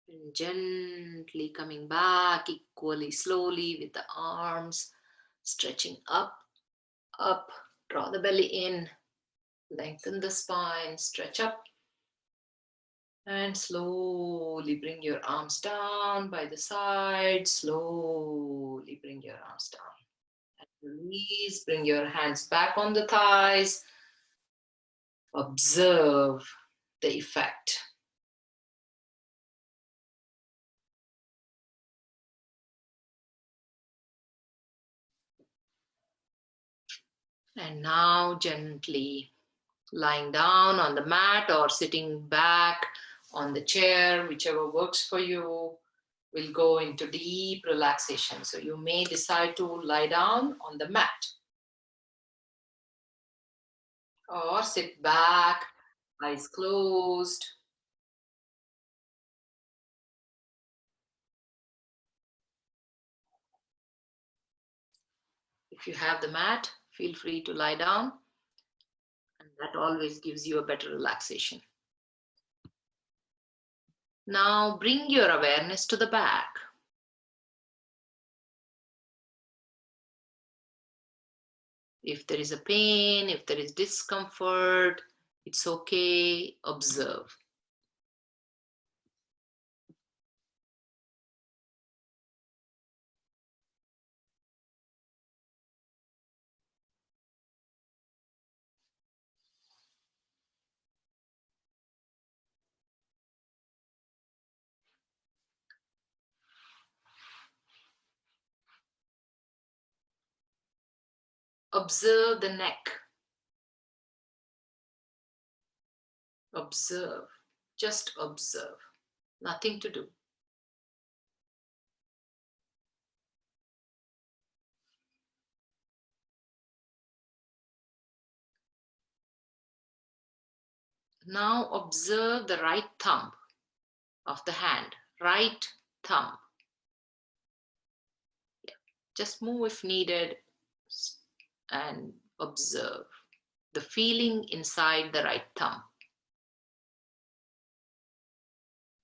A: And gently coming back equally slowly with the arms stretching up, up. Draw the belly in, lengthen the spine, stretch up. And slowly bring your arms down by the side. Slowly bring your arms down. And release, bring your hands back on the thighs. Observe the effect. And now gently lying down on the mat or sitting back on the chair, whichever works for you, will go into deep relaxation. So you may decide to lie down on the mat or sit back, eyes closed. If you have the mat, feel free to lie down, and that always gives you a better relaxation. Now bring your awareness to the back. If there is a pain, if there is discomfort, it's okay, observe. Observe the neck. Observe. Just observe. Nothing to do. Now observe the right thumb of the hand. Right thumb. Yeah. Just move if needed and observe the feeling inside the right thumb.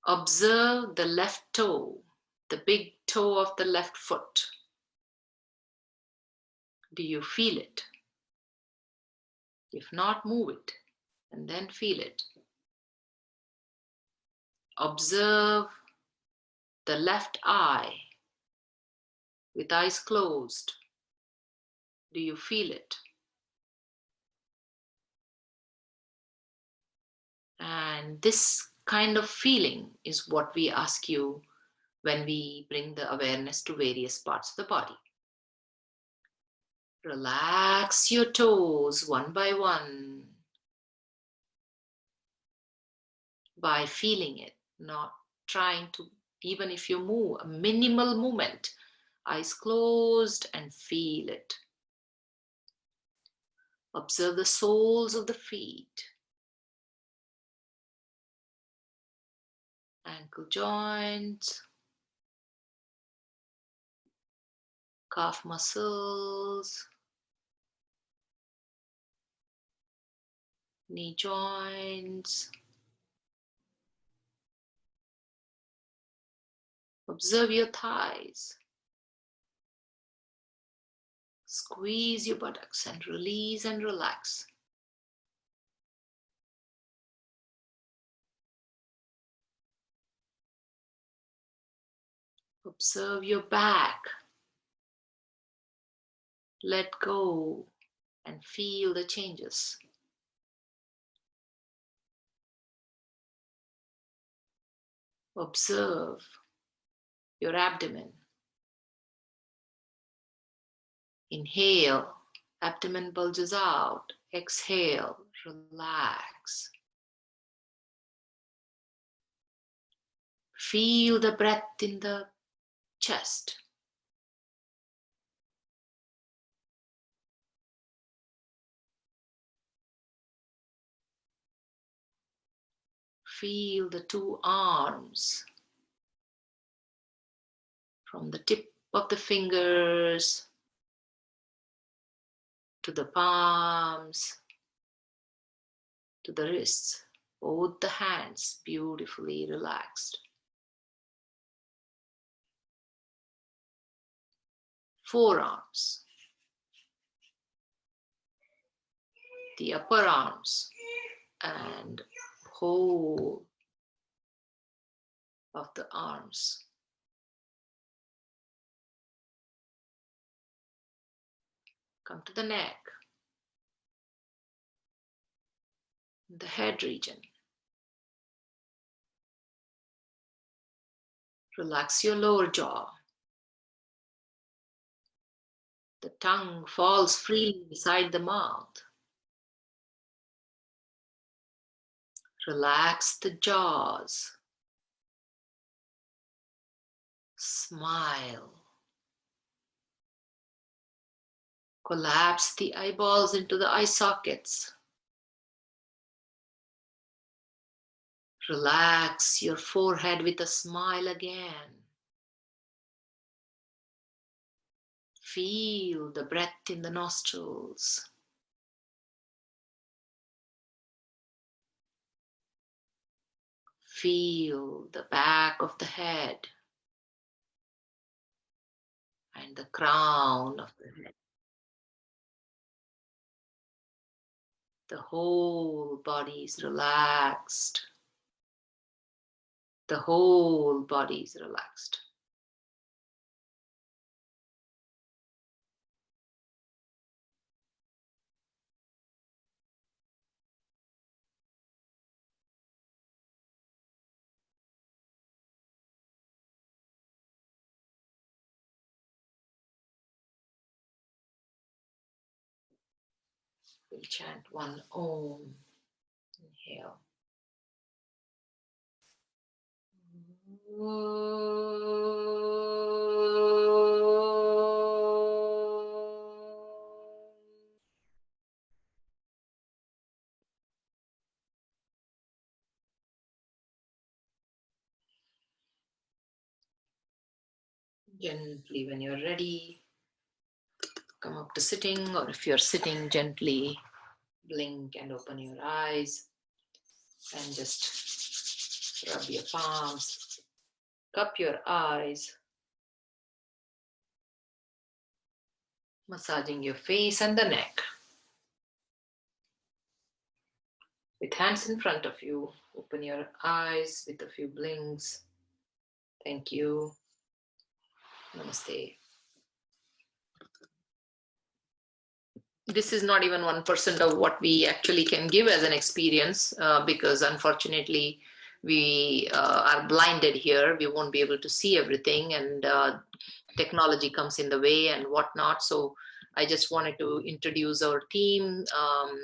A: Observe the left toe, the big toe of the left foot. Do you feel it? If not, move it and then feel it. Observe the left eye with eyes closed. Do you feel it? And this kind of feeling is what we ask you when we bring the awareness to various parts of the body. Relax your toes one by one by feeling it, not trying to, even if you move, a minimal movement, eyes closed and feel it. Observe the soles of the feet, ankle joints, calf muscles, knee joints. Observe your thighs. Squeeze your buttocks and release and relax. Observe your back. Let go and feel the changes. Observe your abdomen. Inhale, abdomen bulges out. Exhale, relax. Feel the breath in the chest. Feel the two arms from the tip of the fingers to the palms, to the wrists, both the hands beautifully relaxed. Forearms, the upper arms, and whole of the arms. Come to the neck, the head region. Relax your lower jaw. The tongue falls freely inside the mouth. Relax the jaws. Smile. Collapse the eyeballs into the eye sockets. Relax your forehead with a smile again. Feel the breath in the nostrils. Feel the back of the head and the crown of the head. The whole body is relaxed. The whole body is relaxed. We'll chant one Om. Inhale. Gently, when you're ready, come up to sitting, or if you're sitting, gently blink and open your eyes and just rub your palms, cup your eyes, massaging your face and the neck. With hands in front of you, open your eyes with a few blinks. Thank you. Namaste. This is not even 1% of what we actually can give as an experience because unfortunately we are blinded here. We won't be able to see everything, and technology comes in the way and whatnot. So I just wanted to introduce our team.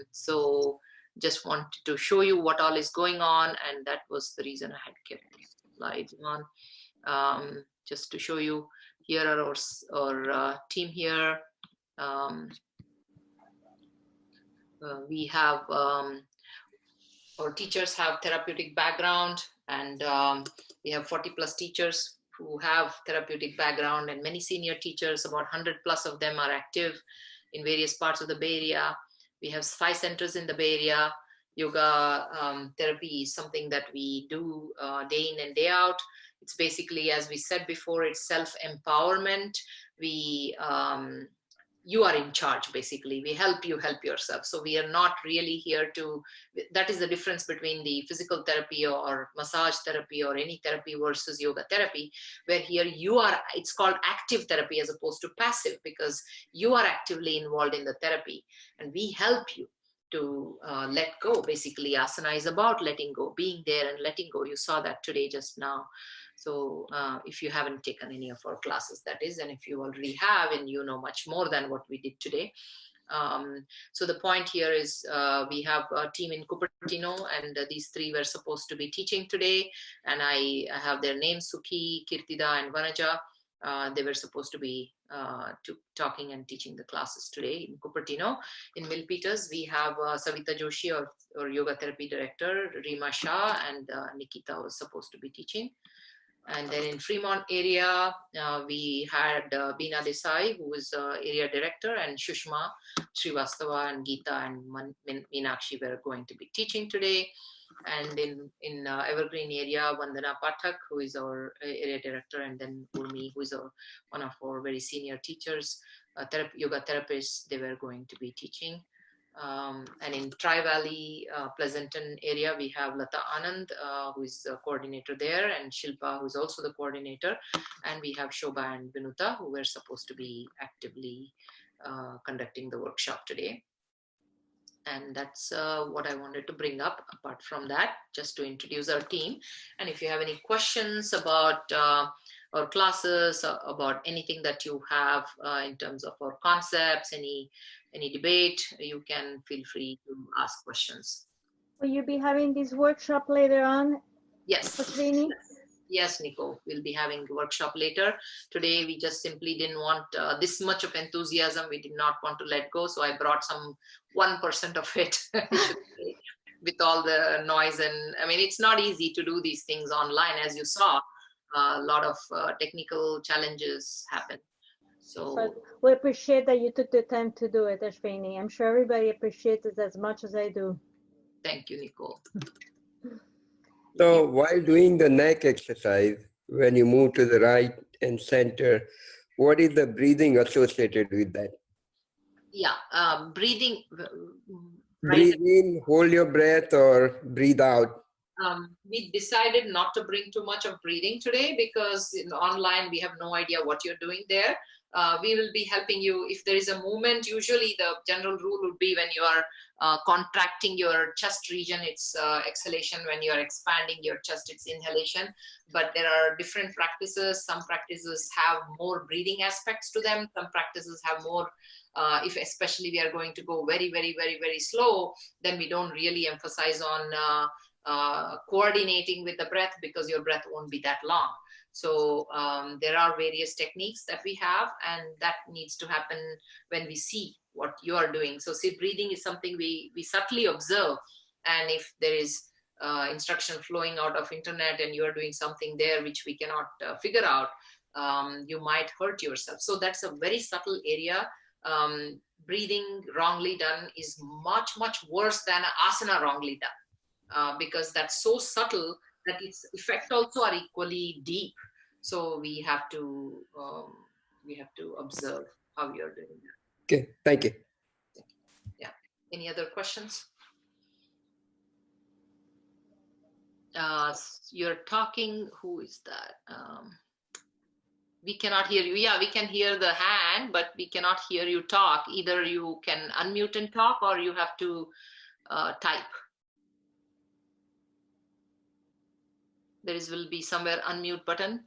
A: So just wanted to show you what all is going on, and that was the reason I had kept the slides on. Just to show you, here are our team here. We have our teachers have therapeutic background, and we have 40 plus teachers who have therapeutic background, and many senior teachers, about 100 plus of them are active in various parts of the Bay Area. We have 5 centers in the Bay Area. Yoga therapy is something that we do day in and day out. It's basically, as we said before, it's self-empowerment. You are in charge, basically. We help you help yourself. So we are not really here to, that is the difference between the physical therapy or massage therapy or any therapy versus yoga therapy, where here you are, it's called active therapy as opposed to passive, because you are actively involved in the therapy and we help you to let go. Basically, asana is about letting go, being there and letting go. You saw that today just now. So if you haven't taken any of our classes, that is, and if you already have and you know much more than what we did today. So the point here is we have a team in Cupertino, and these 3 were supposed to be teaching today, and I have their names, Sukhi, Kirtida, and Vanaja. They were supposed to be talking and teaching the classes today in Cupertino. In Milpitas, we have Savita Joshi, or Yoga Therapy Director, Rima Shah, and Nikita was supposed to be teaching. And then in Fremont area, we had Beena Desai, who is area director, and Shushma Srivastava and Geeta and Meenakshi were going to be teaching today. And in Evergreen area, Vandana Pathak, who is our area director, and then Urmi, who is one of our very senior teachers, yoga therapists, they were going to be teaching. And in Trivalley, Pleasanton area, we have Lata Anand, who is the coordinator there, and Shilpa, who is also the coordinator. And we have Shobha and Vinuta, who were supposed to be actively conducting the workshop today. And that's what I wanted to bring up. Apart from that, just to introduce our team. And if you have any questions about our classes, about anything that you have in terms of our concepts, any debate, you can feel free to ask questions.
D: Will you be having this workshop later on?
A: Yes.
D: Pasrini?
A: Yes, Nico, we'll be having a workshop later. Today, we just simply didn't want this much of enthusiasm. We did not want to let go. So I brought some 1% of it with all the noise. And I mean, it's not easy to do these things online. As you saw, a lot of technical challenges happen. So
D: we appreciate that you took the time to do it, Ashwini. I'm sure everybody appreciates it as much as I do.
A: Thank you, Nicole.
E: So while doing the neck exercise, when you move to the right and center, what is the breathing associated with that?
A: Yeah, breathing.
E: Breathe in, hold your breath, or breathe out.
A: We decided not to bring too much of breathing today because online we have no idea what you're doing there. We will be helping you if there is a movement. Usually the general rule would be when you are contracting your chest region, it's exhalation. When you are expanding your chest, it's inhalation. But there are different practices. Some practices have more breathing aspects to them. Some practices have more, if especially we are going to go very, very, very, very slow, then we don't really emphasize on coordinating with the breath because your breath won't be that long. So there are various techniques that we have, and that needs to happen when we see what you are doing. So see, breathing is something we subtly observe, and if there is instruction flowing out of internet and you are doing something there which we cannot figure out, you might hurt yourself. So that's a very subtle area. Breathing wrongly done is much, much worse than asana wrongly done. Because that's so subtle that its effects also are equally deep. So we have to observe how you're doing that.
E: Okay, thank you.
A: Yeah. Any other questions? You're talking. Who is that? We cannot hear you. Yeah, we can hear the hand, but we cannot hear you talk. Either you can unmute and talk, or you have to type. There will be somewhere unmute button.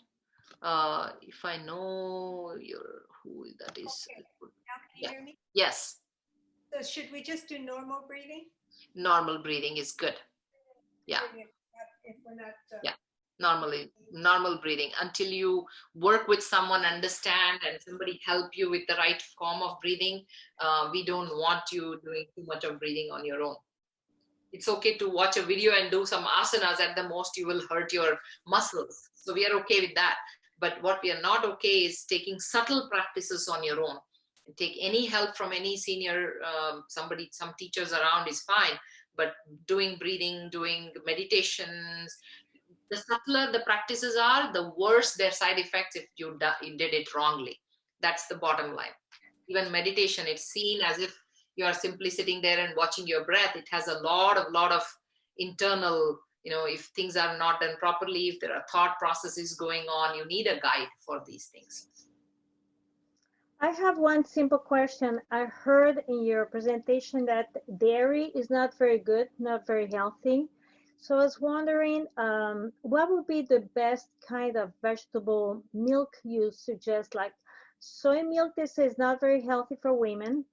A: If I know who that is.
F: Okay. Now can you hear me?
A: Yes.
F: So should we just do normal breathing?
A: Normal breathing is good. Yeah.
F: If we're not.
A: Yeah. Normal breathing until you work with someone, understand, and somebody help you with the right form of breathing. We don't want you doing too much of breathing on your own. It's okay to watch a video and do some asanas. At the most, you will hurt your muscles. So we are okay with that. But what we are not okay is taking subtle practices on your own. Take any help from any senior, some teachers around is fine. But doing breathing, doing meditations, the subtler the practices are, the worse their side effects if you did it wrongly. That's the bottom line. Even meditation, it's seen as if you are simply sitting there and watching your breath. It has a lot of internal, if things are not done properly, if there are thought processes going on, you need a guide for these things.
D: I have one simple question. I heard in your presentation that dairy is not very good, not very healthy. So I was wondering, what would be the best kind of vegetable milk you suggest? Like soy milk, they say is not very healthy for women.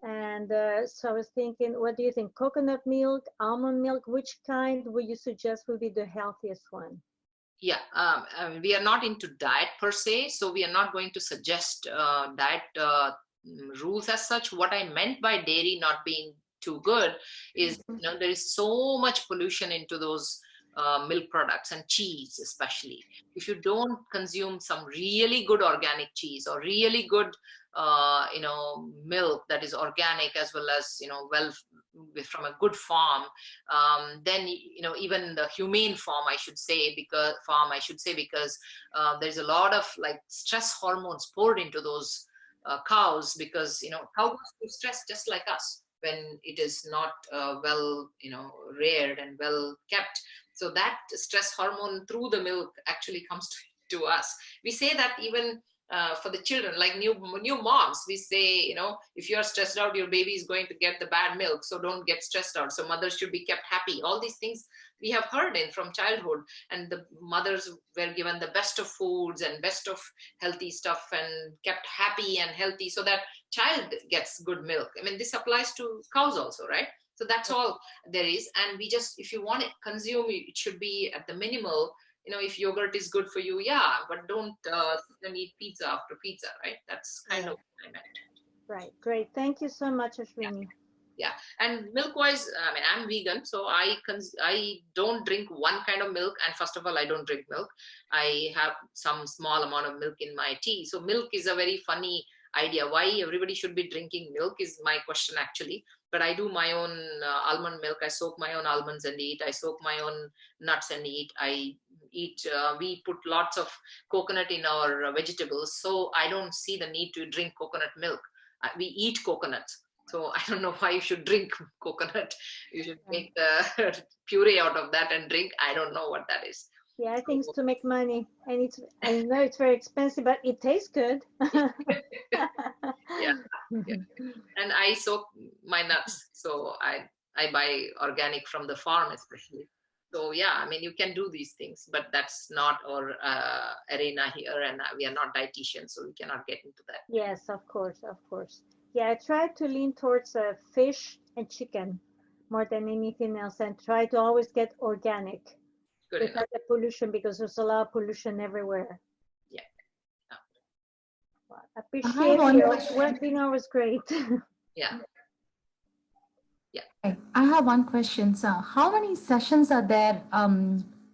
D: And so I was thinking, what do you think? Coconut milk, almond milk, which kind would you suggest would be the healthiest one?
A: Yeah, we are not into diet per se, so we are not going to suggest diet rules as such. What I meant by dairy not being too good is, there is so much pollution into those milk products and cheese especially. If you don't consume some really good organic cheese or really good milk that is organic as well as well from a good farm, then even the humane farm I should say because there's a lot of like stress hormones poured into those cows, because cow goes through stress just like us when it is not well reared and well kept. So that stress hormone through the milk actually comes to us. We say that even for the children, like new moms, we say, if you are stressed out, your baby is going to get the bad milk, so don't get stressed out. So mothers should be kept happy. All these things we have heard in from childhood, and the mothers were given the best of foods and best of healthy stuff and kept happy and healthy so that child gets good milk. I mean, this applies to cows also, right? So that's all there is. And we just, if you want to consume, it should be at the minimal. If yogurt is good for you, yeah, but don't eat pizza after pizza, right? That's kind of what I meant.
D: Right, great. Thank you so much, Ashwini.
A: Yeah, and milk-wise, I mean, I'm vegan, so I don't drink one kind of milk. And first of all, I don't drink milk. I have some small amount of milk in my tea. So milk is a very funny idea. Why everybody should be drinking milk is my question actually. But I do my own almond milk. I soak my own almonds and eat. I soak my own nuts and eat. We put lots of coconut in our vegetables. So I don't see the need to drink coconut milk. We eat coconuts. So I don't know why you should drink coconut. You should make the puree out of that and drink. I don't know what that is.
D: Yeah, I think it's to make money, and I know it's very expensive, but it tastes good.
A: Yeah. And I soak my nuts, so I buy organic from the farm especially. So yeah, I mean you can do these things, but that's not our arena here, and we are not dietitians, so we cannot get into that.
D: Yes, of course, of course. Yeah, I try to lean towards fish and chicken more than anything else, and try to always get organic
A: Good enough.
D: without the pollution, because there's a lot of pollution everywhere.
A: Yeah.
D: Well,
B: I
D: appreciate
B: have
D: your
B: one question.
D: webinar was great.
A: Yeah.
B: Okay, I have one question. So, how many sessions are there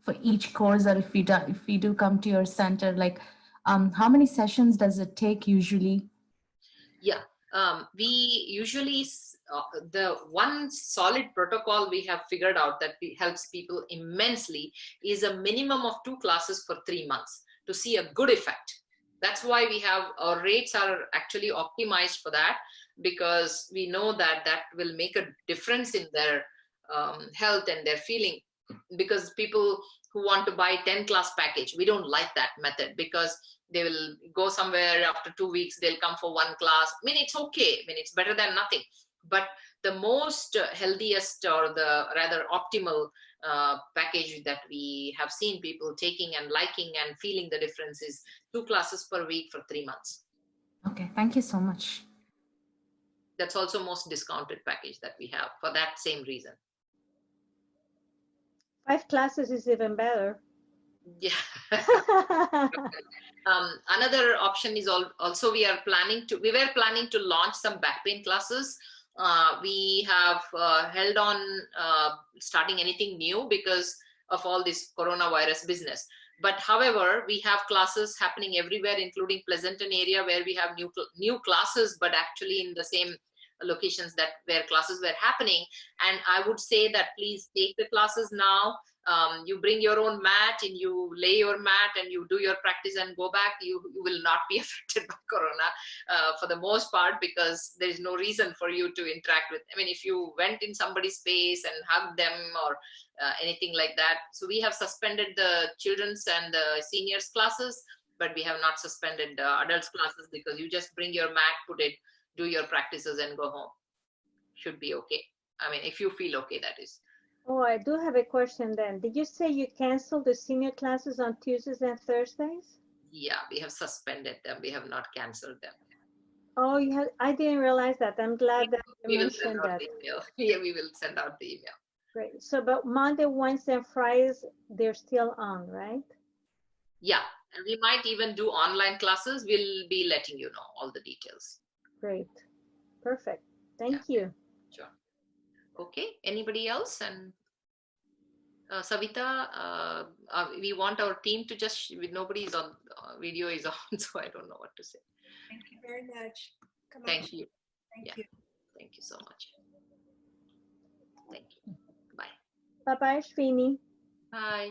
B: for each course, or if we do come to your center, like how many sessions does it take usually?
A: Yeah. We usually the one solid protocol we have figured out that helps people immensely is a minimum of 2 classes for 3 months to see a good effect. That's why we have our rates are actually optimized for that, because we know that that will make a difference in their health and their feeling. Because people who want to buy 10 class package, we don't like that method, because they will go somewhere after 2 weeks, they'll come for 1 class. I mean, it's okay. I mean, it's better than nothing. But the most healthiest, or the rather optimal package that we have seen people taking and liking and feeling the difference is 2 classes per week for 3 months.
B: Okay, thank you so much.
A: That's also most discounted package that we have for that same reason.
D: 5 classes is even better.
A: Yeah. Another option is also we were planning to launch some back pain classes. We have held on starting anything new because of all this coronavirus business. But however, we have classes happening everywhere, including Pleasanton area, where we have new classes, but actually in the same locations where classes were happening. And I would say that please take the classes now. You bring your own mat and you lay your mat and you do your practice and go back. You will not be affected by corona for the most part, because there is no reason for you to interact with. I mean, if you went in somebody's space and hugged them or anything like that. So we have suspended the children's and the seniors classes, but we have not suspended the adults classes, because you just bring your mat, put it, do your practices and go home. Should be okay. I mean, if you feel okay, that is.
D: Oh, I do have a question then. Did you say you canceled the senior classes on Tuesdays and Thursdays?
A: Yeah, we have suspended them. We have not canceled them.
D: Oh, I didn't realize that. I'm glad that you mentioned that.
A: The email. Yeah, we will send out the email.
D: Great. So, but Monday, Wednesday, and Fridays, they're still on, right?
A: Yeah, and we might even do online classes. We'll be letting you know all the details.
D: Great. Perfect. Thank you.
A: Sure. Okay. Anybody else? And Savita, we want our team to just, nobody is on, video is on, so I don't know what to say.
F: Thank you very much. Come on.
A: Thank you.
F: Thank you.
A: Thank you so much. Thank you. Bye.
D: Bye-bye, Shvini.
A: Bye.